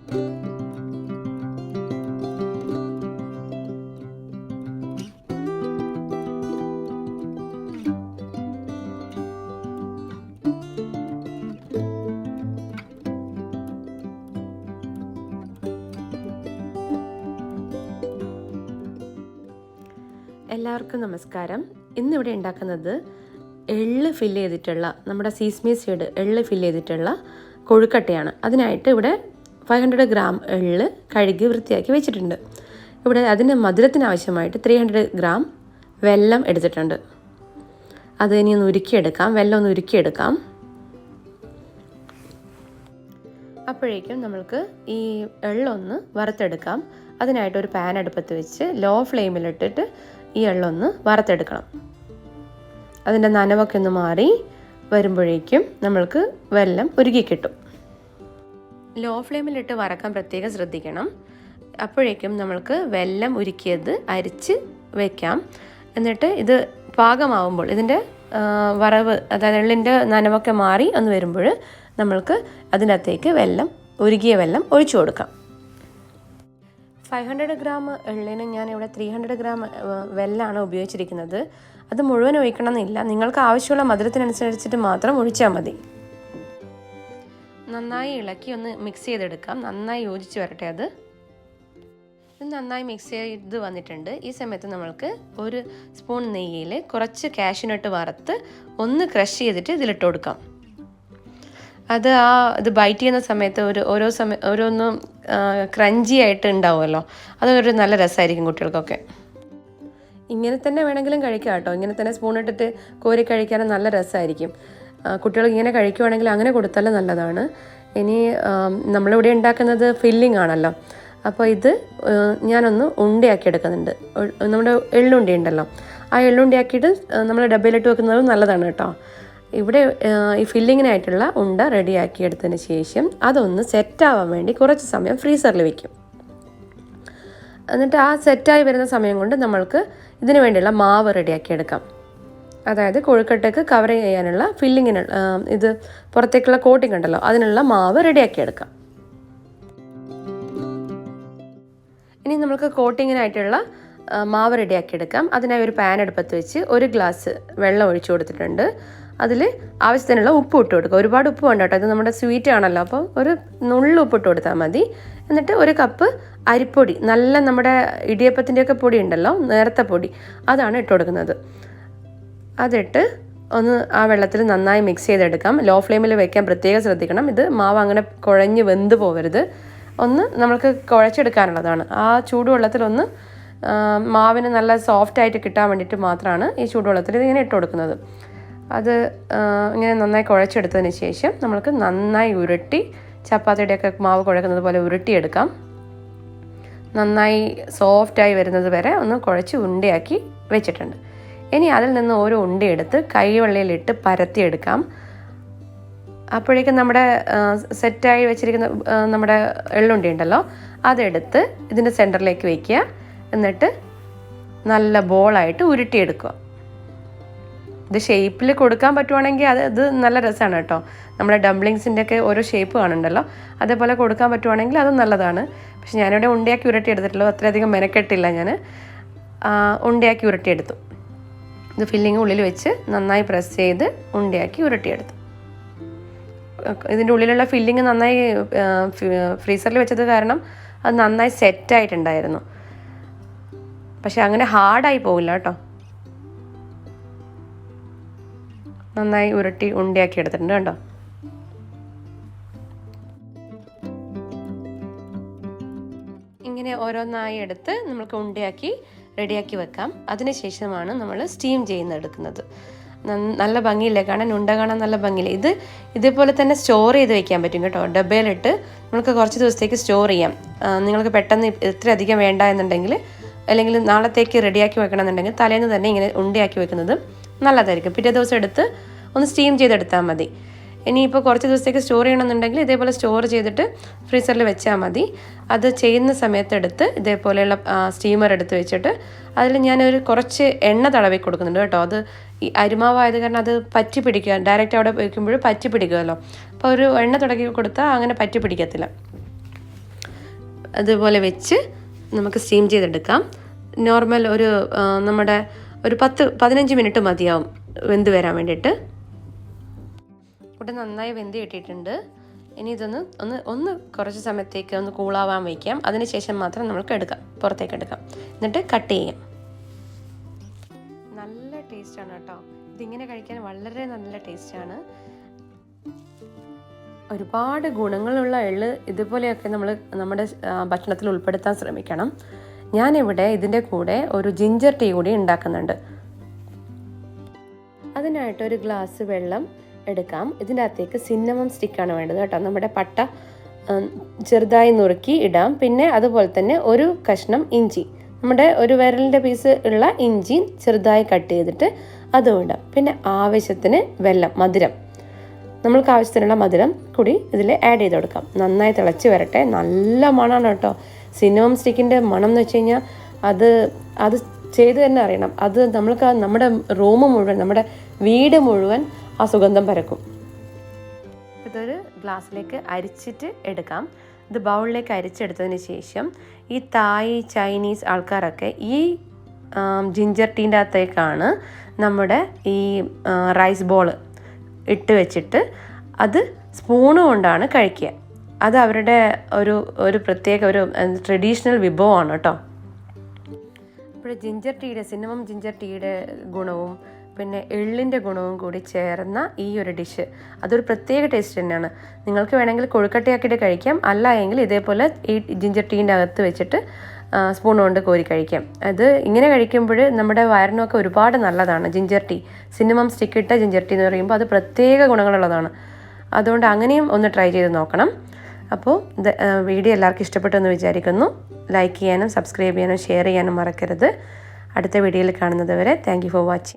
എല്ലാവർക്കും നമസ്കാരം. ഇന്നിവിടെ ഉണ്ടാക്കുന്നത് എള്ള് ഫില്ല് ചെയ്തിട്ടുള്ള നമ്മുടെ സീസ്മി സീഡ് എള്ള് ഫില്ല് ചെയ്തിട്ടുള്ള കൊഴുക്കട്ടയാണ്. അതിനായിട്ട് ഇവിടെ 500 ഗ്രാം എള്ള് കഴുകി വൃത്തിയാക്കി വെച്ചിട്ടുണ്ട്. ഇവിടെ അതിൻ്റെ മധുരത്തിന് ആവശ്യമായിട്ട് 300 ഗ്രാം വെല്ലം എടുത്തിട്ടുണ്ട്. അത് ഇനി ഒന്ന് ഉരുക്കിയെടുക്കാം, വെല്ലം ഒന്ന് ഉരുക്കിയെടുക്കാം. അപ്പോഴേക്കും നമ്മൾക്ക് ഈ എള്ളൊന്ന് വറുത്തെടുക്കാം. അതിനായിട്ട് ഒരു പാൻ അടുപ്പത്ത് വെച്ച് ലോ ഫ്ലെയിമിലിട്ടിട്ട് ഈ എള്ളൊന്ന് വറുത്തെടുക്കണം. അതിൻ്റെ നനവൊക്കെ ഒന്ന് മാറി വരുമ്പോഴേക്കും നമ്മൾക്ക് വെല്ലം ഉരുക്കി കിട്ടും. ലോ ഫ്ലെയിമിലിട്ട് വറക്കാൻ പ്രത്യേകം ശ്രദ്ധിക്കണം. അപ്പോഴേക്കും നമ്മൾക്ക് വെല്ലം ഉരുക്കിയത് അരിച്ച് വയ്ക്കാം. എന്നിട്ട് ഇത് പാകമാവുമ്പോൾ ഇതിൻ്റെ വറവ്, അതായത് എള്ളിൻ്റെ നനവൊക്കെ മാറി ഒന്ന് വരുമ്പോൾ നമ്മൾക്ക് അതിനകത്തേക്ക് ഉരുകിയ വെല്ലം ഒഴിച്ചു കൊടുക്കാം. 500 ഗ്രാം എള്ളിന് ഞാനിവിടെ 300 ഗ്രാം വെല്ലാണ് ഉപയോഗിച്ചിരിക്കുന്നത്. അത് മുഴുവൻ ഒഴിക്കണമെന്നില്ല, നിങ്ങൾക്ക് ആവശ്യമുള്ള മധുരത്തിനനുസരിച്ചിട്ട് മാത്രം ഒഴിച്ചാൽ മതി. നന്നായി ഇളക്കി ഒന്ന് മിക്സ് ചെയ്തെടുക്കാം. നന്നായി യോജിച്ച് വരട്ടെ. ഇത് നന്നായി മിക്സ് ചെയ്ത് വന്നിട്ടുണ്ട്. ഈ സമയത്ത് നമ്മൾക്ക് ഒരു സ്പൂൺ നെയ്യിൽ കുറച്ച് കാഷ്യൂനട്ട് വറുത്ത് ഒന്ന് ക്രഷ് ചെയ്തിട്ട് ഇതിലിട്ട് കൊടുക്കാം. ഇത് ബൈറ്റ് ചെയ്യുന്ന സമയത്ത് ഓരോന്നും ക്രഞ്ചി ആയിട്ട് ഉണ്ടാവുമല്ലോ, അതൊരു നല്ല രസമായിരിക്കും കുട്ടികൾക്കൊക്കെ. ഇങ്ങനെ തന്നെ വേണമെങ്കിലും കഴിക്കാം കേട്ടോ. ഇങ്ങനെ തന്നെ സ്പൂൺ ഇട്ടിട്ട് കോരി കഴിക്കാനും നല്ല രസമായിരിക്കും. കുട്ടികൾ ഇങ്ങനെ കഴിക്കുവാണെങ്കിൽ അങ്ങനെ കൊടുത്താലും നല്ലതാണ്. ഇനി നമ്മളിവിടെ ഉണ്ടാക്കുന്നത് ഫില്ലിംഗ് ആണല്ലോ, അപ്പോൾ ഇത് ഞാനൊന്ന് ഉണ്ടയാക്കി എടുക്കുന്നുണ്ട്. നമ്മുടെ എള്ളുണ്ടി ഉണ്ടല്ലോ, ആ എള്ളുണ്ടിയാക്കിയിട്ട് നമ്മൾ ഡബ്ബയിലിട്ട് വെക്കുന്നതും നല്ലതാണ് കേട്ടോ. ഇവിടെ ഈ ഫില്ലിങ്ങിനായിട്ടുള്ള ഉണ്ട റെഡിയാക്കി എടുത്തതിന് ശേഷം അതൊന്ന് സെറ്റാവാൻ വേണ്ടി കുറച്ച് സമയം ഫ്രീസറിൽ വെക്കും. എന്നിട്ട് ആ സെറ്റായി വരുന്ന സമയം കൊണ്ട് നമ്മൾക്ക് ഇതിന് വേണ്ടിയുള്ള മാവ് റെഡിയാക്കി എടുക്കാം. അതായത് കൊഴുക്കട്ടയ്ക്ക് കവർ ചെയ്യാനുള്ള ഫില്ലിങ്ങിന് ഇത് പുറത്തേക്കുള്ള കോട്ടിംഗ് ഉണ്ടല്ലോ, അതിനുള്ള മാവ് റെഡിയാക്കി എടുക്കാം. ഇനി നമുക്ക് കോട്ടിങ്ങിനായിട്ടുള്ള മാവ് റെഡിയാക്കി എടുക്കാം. അതിനായി ഒരു പാൻ അടുപ്പത്ത് വെച്ച് 1 ഗ്ലാസ് വെള്ളം ഒഴിച്ചു കൊടുത്തിട്ടുണ്ട്. അതിൽ ആവശ്യത്തിനുള്ള ഉപ്പ് ഇട്ട് കൊടുക്കുക. ഒരുപാട് ഉപ്പ് വേണ്ട കേട്ടോ, ഇത് നമ്മുടെ സ്വീറ്റ് ആണല്ലോ, അപ്പോൾ ഒരു നുള്ളു ഉപ്പ് ഇട്ട് കൊടുത്താൽ മതി. എന്നിട്ട് 1 കപ്പ് അരിപ്പൊടി, നല്ല നമ്മുടെ ഇടിയപ്പത്തിൻ്റെയൊക്കെ പൊടി ഉണ്ടല്ലോ, നേർത്ത പൊടി, അതാണ് ഇട്ട് കൊടുക്കുന്നത്. അതിട്ട് ഒന്ന് ആ വെള്ളത്തിൽ നന്നായി മിക്സ് ചെയ്തെടുക്കാം. ലോ ഫ്ലെയിമിൽ വെക്കാൻ പ്രത്യേകം ശ്രദ്ധിക്കണം. ഇത് മാവ് അങ്ങനെ കുഴഞ്ഞ് വെന്ത് പോകരുത്. ഒന്ന് നമ്മൾക്ക് കുഴച്ചെടുക്കാനുള്ളതാണ്. ആ ചൂടുവെള്ളത്തിലൊന്ന് മാവിന് നല്ല സോഫ്റ്റായിട്ട് കിട്ടാൻ വേണ്ടിയിട്ട് മാത്രമാണ് ഈ ചൂടുവെള്ളത്തിൽ ഇതിങ്ങനെ ഇട്ട് കൊടുക്കുന്നത്. അത് ഇങ്ങനെ നന്നായി കുഴച്ചെടുത്തതിന് ശേഷം നമ്മൾക്ക് നന്നായി ഉരുട്ടി, ചപ്പാത്തിയുടെയൊക്കെ മാവ് കുഴക്കുന്നത് പോലെ ഉരുട്ടിയെടുക്കാം. നന്നായി സോഫ്റ്റായി വരുന്നത് വരെ ഒന്ന് കുഴച്ച് ഉണ്ടയാക്കി വെച്ചിട്ടുണ്ട്. ഇനി അതിൽ നിന്ന് ഓരോ ഉണ്ടയെടുത്ത് കൈവെള്ളയിലിട്ട് പരത്തിയെടുക്കാം. അപ്പോഴേക്കും നമ്മുടെ സെറ്റായി വെച്ചിരിക്കുന്ന നമ്മുടെ എള്ളുണ്ടി ഉണ്ടല്ലോ, അതെടുത്ത് ഇതിൻ്റെ സെൻറ്ററിലേക്ക് വയ്ക്കുക. എന്നിട്ട് നല്ല ബോളായിട്ട് ഉരുട്ടിയെടുക്കുക. ഇത് ഷേപ്പിൽ കൊടുക്കാൻ പറ്റുവാണെങ്കിൽ ഇത് നല്ല രസമാണ് കേട്ടോ. നമ്മുടെ ഡംപ്ലിങ്സിൻ്റെ ഒക്കെ ഓരോ ഷേപ്പ് കാണുന്നുണ്ടല്ലോ, അതേപോലെ കൊടുക്കാൻ പറ്റുവാണെങ്കിൽ അതും നല്ലതാണ്. പക്ഷെ ഞാനിവിടെ ഉണ്ടയാക്കി ഉരുട്ടിയെടുത്തിട്ടുള്ളൂ, അത്രയധികം മെനക്കെട്ടില്ല. ഞാൻ ഉണ്ടയാക്കി ഉരുട്ടിയെടുത്തു. ഇത് ഫില്ലിങ് ഉള്ളിൽ വെച്ച് നന്നായി പ്രസ് ചെയ്ത് ഉണ്ടയാക്കി ഉരുട്ടിയെടുത്തു. ഇതിൻ്റെ ഉള്ളിലുള്ള ഫില്ലിങ് നന്നായി ഫ്രീസറിൽ വെച്ചത് കാരണം അത് നന്നായി സെറ്റായിട്ടുണ്ടായിരുന്നു. പക്ഷെ അങ്ങനെ ഹാർഡായി പോവില്ല കേട്ടോ. നന്നായി ഉരുട്ടി ഉണ്ടയാക്കി എടുത്തിട്ടുണ്ട് കേട്ടോ. ഇങ്ങനെ ഓരോന്നായി എടുത്ത് നമുക്ക് ഉണ്ടയാക്കി റെഡിയാക്കി വെക്കാം. അതിനുശേഷമാണ് നമ്മൾ സ്റ്റീം എടുക്കുന്നത്. നല്ല ഭംഗിയില്ലേ കാണാൻ, ഉണ്ട കാണാൻ നല്ല ഭംഗിയില്ലേ. ഇതേപോലെ തന്നെ സ്റ്റോർ ചെയ്ത് വെക്കാൻ പറ്റും കേട്ടോ. ഡബ്ബയിലിട്ട് നമുക്ക് കുറച്ച് ദിവസത്തേക്ക് സ്റ്റോർ ചെയ്യാം. നിങ്ങൾക്ക് പെട്ടെന്ന് ഇത്ര അധികം വേണ്ട എന്നുണ്ടെങ്കിൽ, അല്ലെങ്കിൽ നാളത്തേക്ക് റെഡിയാക്കി വെക്കണമെന്നുണ്ടെങ്കിൽ തലേന്ന് തന്നെ ഇങ്ങനെ ഉണ്ടയാക്കി വെക്കുന്നത് നല്ലതായിരിക്കും. പിറ്റേ ദിവസം എടുത്ത് ഒന്ന് സ്റ്റീം ചെയ്തെടുത്താൽ മതി. ഇനിയിപ്പോൾ കുറച്ച് ദിവസത്തേക്ക് സ്റ്റോർ ചെയ്യണമെന്നുണ്ടെങ്കിൽ ഇതേപോലെ സ്റ്റോർ ചെയ്തിട്ട് ഫ്രീസറിൽ വെച്ചാൽ മതി. അത് ചെയ്യുന്ന സമയത്തെടുത്ത് ഇതേപോലെയുള്ള സ്റ്റീമർ എടുത്ത് വെച്ചിട്ട് അതിൽ ഞാനൊരു കുറച്ച് എണ്ണ തടവി കൊടുക്കുന്നുണ്ട് കേട്ടോ. അത് ഈ അരിമാവായത് കാരണം അത് പറ്റി പിടിക്കുക, ഡയറക്റ്റ് അവിടെ വയ്ക്കുമ്പോൾ പറ്റി പിടിക്കുമല്ലോ. അപ്പോൾ ഒരു എണ്ണ തുടക്കി കൊടുത്താൽ അങ്ങനെ പറ്റി പിടിക്കത്തില്ല. അതുപോലെ വെച്ച് നമുക്ക് സ്റ്റീം ചെയ്തെടുക്കാം. നോർമൽ നമ്മുടെ ഒരു 10-15 മിനിറ്റ് മതിയാവും വെന്ത് വരാൻ വേണ്ടിയിട്ട്. ഇവിടെ നന്നായി വെന്ത് കിട്ടിയിട്ടുണ്ട്. ഇനി ഇതൊന്ന് ഒന്ന് കുറച്ച് സമയത്തേക്ക് ഒന്ന് കൂളാവാൻ വയ്ക്കാം. അതിനുശേഷം മാത്രം നമുക്ക് പുറത്തേക്ക് എടുക്കാം. എന്നിട്ട് കട്ട് ചെയ്യാം. നല്ല ടേസ്റ്റാണ് കേട്ടോ. ഇതിങ്ങനെ കഴിക്കാൻ വളരെ നല്ല ടേസ്റ്റാണ്. ഒരുപാട് ഗുണങ്ങളുള്ള എള്ള് ഇതുപോലെയൊക്കെ നമ്മൾ നമ്മുടെ ഭക്ഷണത്തിൽ ഉൾപ്പെടുത്താൻ ശ്രമിക്കണം. ഞാനിവിടെ ഇതിൻ്റെ കൂടെ ഒരു ജിഞ്ചർ ടീ കൂടി ഉണ്ടാക്കുന്നുണ്ട്. അതിനായിട്ട് ഒരു ഗ്ലാസ് വെള്ളം എടുക്കാം. ഇതിൻ്റെ അകത്തേക്ക് സിന്നമൺ സ്റ്റിക്കാണ് വേണ്ടത് കേട്ടോ. നമ്മുടെ പട്ട ചെറുതായി നുറുക്കി ഇടാം. പിന്നെ അതുപോലെ തന്നെ ഒരു കഷ്ണം ഇഞ്ചി, നമ്മുടെ ഒരു വിരലിൻ്റെ പീസ് ഉള്ള ഇഞ്ചി ചെറുതായി കട്ട് ചെയ്തിട്ട് അതും ഇടാം. പിന്നെ ആവശ്യത്തിന് മധുരം, നമ്മൾക്ക് ആവശ്യത്തിനുള്ള മധുരം കൂടി ഇതിൽ ആഡ് ചെയ്ത് കൊടുക്കാം. നന്നായി തിളച്ച് വരട്ടെ. നല്ല മണമാണ് കേട്ടോ. സിന്നമൺ സ്റ്റിക്കിൻ്റെ മണം എന്ന് വെച്ച് കഴിഞ്ഞാൽ അത് ചെയ്ത് തന്നെ അറിയണം. അത് നമ്മുടെ റൂം മുഴുവൻ, നമ്മുടെ വീട് മുഴുവൻ ആ സുഗന്ധം പരക്കും. ഇതൊരു ഗ്ലാസ്സിലേക്ക് അരിച്ചിട്ട് എടുക്കാം. ഇത് ബൗളിലേക്ക് അരിച്ചെടുത്തതിന് ശേഷം ഈ തായ് ചൈനീസ് ആൾക്കാരൊക്കെ ഈ ജിഞ്ചർ ടീൻ്റെ അകത്തേക്കാണ് നമ്മുടെ ഈ റൈസ് ബോൾ ഇട്ട് വെച്ചിട്ട് അത് സ്പൂണ് കൊണ്ടാണ് കഴിക്കുക. അത് അവരുടെ ഒരു പ്രത്യേക ട്രഡീഷണൽ വിഭവമാണ് കേട്ടോ. അപ്പോൾ സിന്നമൺ ജിഞ്ചർ ടീയുടെ ഗുണവും പിന്നെ എള്ളിൻ്റെ ഗുണവും കൂടി ചേർന്ന ഈ ഒരു ഡിഷ് അതൊരു പ്രത്യേക ടേസ്റ്റ് തന്നെയാണ്. നിങ്ങൾക്ക് വേണമെങ്കിൽ കൊഴുക്കട്ടയാക്കിയിട്ട് കഴിക്കാം. അല്ല എങ്കിൽ ഇതേപോലെ ഈ ജിഞ്ചർ ടീൻ്റെ അകത്ത് വെച്ചിട്ട് സ്പൂൺ കൊണ്ട് കോരി കഴിക്കാം. അത് ഇങ്ങനെ കഴിക്കുമ്പോൾ നമ്മുടെ വയറിനൊക്കെ ഒരുപാട് നല്ലതാണ്. ജിഞ്ചർ ടീ, സിന്നമൺ സ്റ്റിക്ക് ഇട്ട ജിഞ്ചർ ടീ എന്ന് പറയുമ്പോൾ അത് പ്രത്യേക ഗുണങ്ങളുള്ളതാണ്. അതുകൊണ്ട് അങ്ങനെയും ഒന്ന് ട്രൈ ചെയ്ത് നോക്കണം. അപ്പോൾ വീഡിയോ എല്ലാവർക്കും ഇഷ്ടപ്പെട്ടെന്ന് വിചാരിക്കുന്നു. ലൈക്ക് ചെയ്യാനും സബ്സ്ക്രൈബ് ചെയ്യാനും ഷെയർ ചെയ്യാനും മറക്കരുത്. അടുത്ത വീഡിയോയിൽ കാണുന്നത് വരെ താങ്ക് യു ഫോർ വാച്ചിങ്.